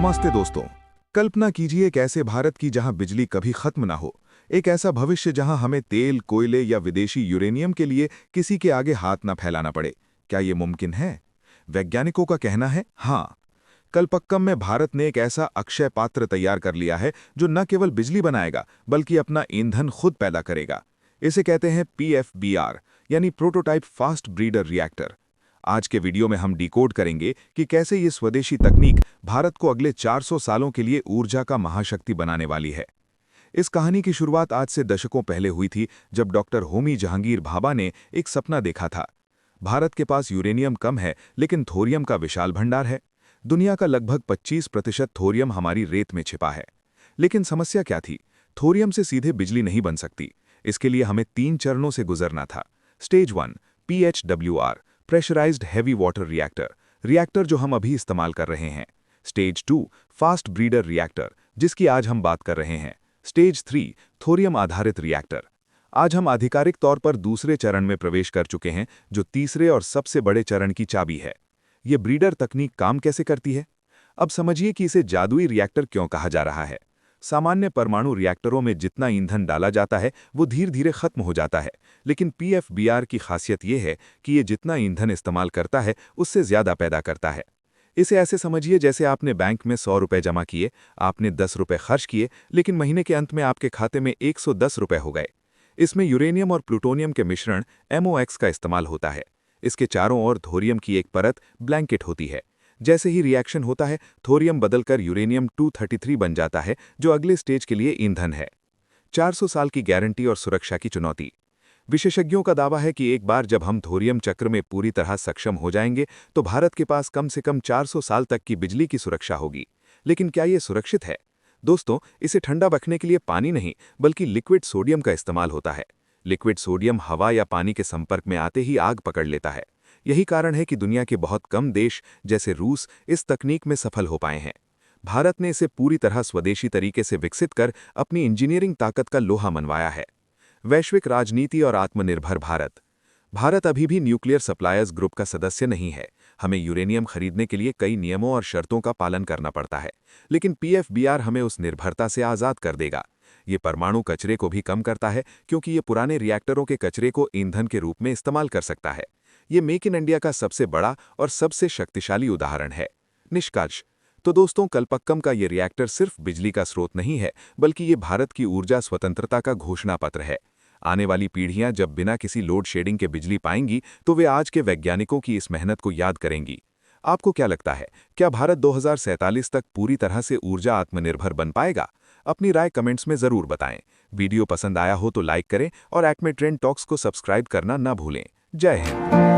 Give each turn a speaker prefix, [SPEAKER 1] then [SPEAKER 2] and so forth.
[SPEAKER 1] नमस्ते दोस्तों। कल्पना कीजिए एक ऐसे भारत की जहां बिजली कभी खत्म ना हो। एक ऐसा भविष्य जहां हमें तेल, कोयले या विदेशी यूरेनियम के लिए किसी के आगे हाथ ना फैलाना पड़े। क्या ये मुमकिन है? वैज्ञानिकों का कहना है हाँ। कलपक्कम में भारत ने एक ऐसा अक्षय पात्र तैयार कर लिया है जो न केवल बिजली बनाएगा बल्कि अपना ईंधन खुद पैदा करेगा। इसे कहते हैं PFBR, यानी प्रोटोटाइप फास्ट ब्रीडर रिएक्टर। आज के वीडियो में हम डिकोड करेंगे कि कैसे ये स्वदेशी तकनीक भारत को अगले 400 सालों के लिए ऊर्जा का महाशक्ति बनाने वाली है। इस कहानी की शुरुआत आज से दशकों पहले हुई थी, जब डॉक्टर होमी जहांगीर भाभा ने एक सपना देखा था। भारत के पास यूरेनियम कम है, लेकिन थोरियम का विशाल भंडार है। दुनिया का लगभग 25% थोरियम हमारी रेत में छिपा है। लेकिन समस्या क्या थी? थोरियम से सीधे बिजली नहीं बन सकती। इसके लिए हमें 3 चरणों से गुजरना था। Stage 1 PHWR, pressurised heavy water reactor जो हम अभी इस्तेमाल कर रहे हैं। स्टेज 2 फास्ट ब्रीडर रिएक्टर, जिसकी आज हम बात कर रहे हैं। स्टेज 3 थोरियम आधारित रिएक्टर। आज हम आधिकारिक तौर पर दूसरे चरण में प्रवेश कर चुके हैं, जो तीसरे और सबसे बड़े चरण की चाबी है। ये ब्रीडर तकनीक काम कैसे करती है? अब समझिए कि इसे जादुई रिएक्टर क्यों कहा जा रहा है। सामान्य परमाणु रिएक्टरों में जितना ईंधन डाला जाता है वो धीरे धीरे खत्म हो जाता है, लेकिन PFBR की खासियत ये है कि ये जितना ईंधन इस्तेमाल करता है उससे ज्यादा पैदा करता है। इसे ऐसे समझिए जैसे आपने बैंक में 100 रुपए जमा किए, आपने 10 रुपए खर्च किए, लेकिन महीने के अंत में आपके खाते में 110 रुपए हो गए। इसमें यूरेनियम और प्लूटोनियम के मिश्रण MOX का इस्तेमाल होता है। इसके चारों ओर थोरियम की एक परत ब्लैंकेट होती है। जैसे ही रिएक्शन होता है, थोरियम बदलकर यूरेनियम 233 बन जाता है, जो अगले स्टेज के लिए ईंधन है। 400 साल की गारंटी और सुरक्षा की चुनौती। विशेषज्ञों का दावा है कि एक बार जब हम थोरियम चक्र में पूरी तरह सक्षम हो जाएंगे, तो भारत के पास कम से कम 400 साल तक की बिजली की सुरक्षा होगी। लेकिन क्या ये सुरक्षित है? दोस्तों, इसे ठंडा रखने के लिए पानी नहीं, बल्कि लिक्विड सोडियम का इस्तेमाल होता है। लिक्विड सोडियम हवा या पानी के संपर्क में आते ही आग पकड़ लेता है। यही कारण है कि दुनिया के बहुत कम देश, जैसे रूस, इस तकनीक में सफल हो पाए हैं। भारत ने इसे पूरी तरह स्वदेशी तरीके से विकसित कर अपनी इंजीनियरिंग ताकत का लोहा मनवाया है। वैश्विक राजनीति और आत्मनिर्भर भारत। भारत अभी भी न्यूक्लियर सप्लायर्स ग्रुप का सदस्य नहीं है। हमें यूरेनियम खरीदने के लिए कई नियमों और शर्तों का पालन करना पड़ता है, लेकिन PFBR हमें उस निर्भरता से आज़ाद कर देगा। ये परमाणु कचरे को भी कम करता है, क्योंकि ये पुराने रिएक्टरों के कचरे को ईंधन के रूप में इस्तेमाल कर सकता है। ये मेक इन इंडिया का सबसे बड़ा और सबसे शक्तिशाली उदाहरण है। निष्कर्ष तो दोस्तों, कलपक्कम का ये रिएक्टर सिर्फ बिजली का स्रोत नहीं है, बल्कि ये भारत की ऊर्जा स्वतंत्रता का घोषणा पत्र है। आने वाली पीढ़ियां जब बिना किसी लोड शेडिंग के बिजली पाएंगी, तो वे आज के वैज्ञानिकों की इस मेहनत को याद करेंगी। आपको क्या लगता है, क्या भारत 2047 तक पूरी तरह से ऊर्जा आत्मनिर्भर बन पाएगा? अपनी राय कमेंट्स में जरूर बताएं। वीडियो पसंद आया हो तो लाइक करें और एक्मे ट्रेंड टॉक्स को सब्सक्राइब करना ना भूलें। जय हिंद।